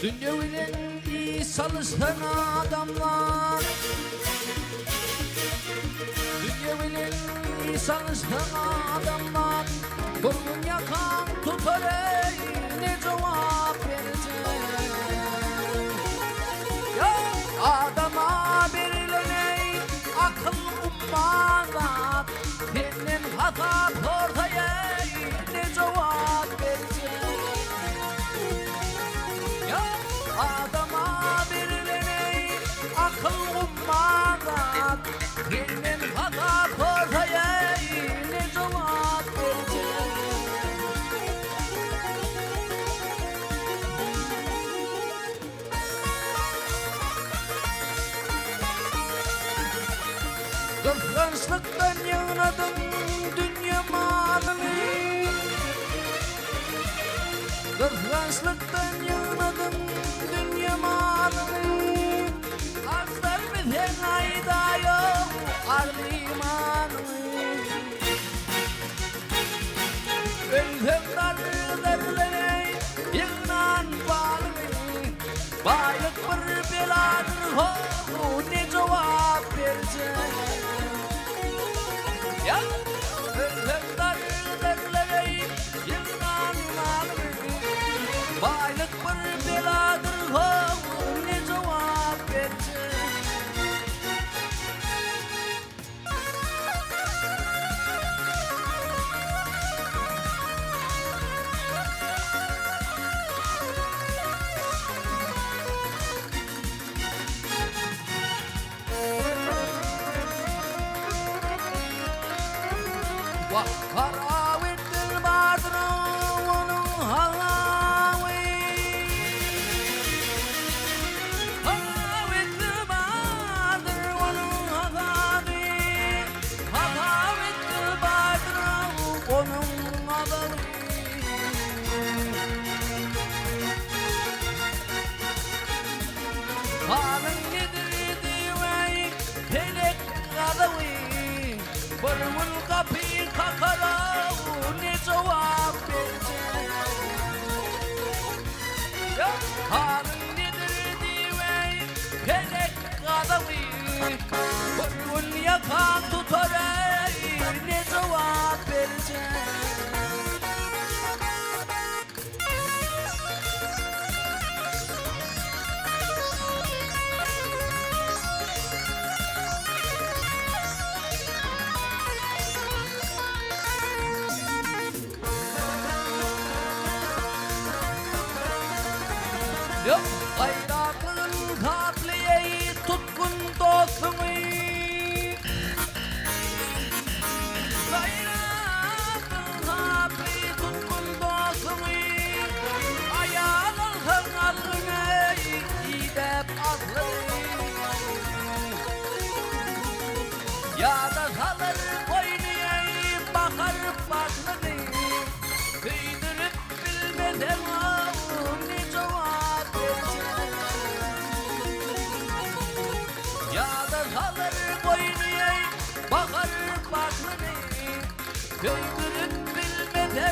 Dünya ile iyi çalışan adamlar, dünya ile iyi çalışan adamlar, burnun yakan tutar ey, ne cevap verecek? Ya adama verilen ey, akıl ummadan, senin hata ortaya ey, ne cevap verecek? Ya adama verilen ey, akıl ummadan, senin hata ortaya ey, ne cevap verecek? Kıskançlıktan yığınadın dünya malını, kıskançlıktan yığınadın dünya malını. Azlar bilen ayda yok ardı imanını. Ölüm darlarlar yığınan balını, baylık bir beladır ho, ne cevap verecek? Ya ölüm darlarlar yığınan balını, baylık bir beladır ho, ne cevap verecek? Karavettin badra onun halavi, karavettin badra onun halavi, karavettin badra onun halavi. Kanın yedirdi vay kelek kadavi, bırmın kapıyı kakara, ne cevap verecek? Ya kanın yedirdi vay kelek kadavi, bırmın yakan tutar ey, ne cevap verecek? Yok bayrakın katliyeyi tutkun dostunu, bayrakın katliyeyi tutkun dostunu, ayağının hırnalını gidip aklını, ya da salır koynuyu bakar baklını, kıydırıp bilmeden ne cevap verecek? Ya da salır koynuyu bakar baklını, kıydırıp bilmeden ne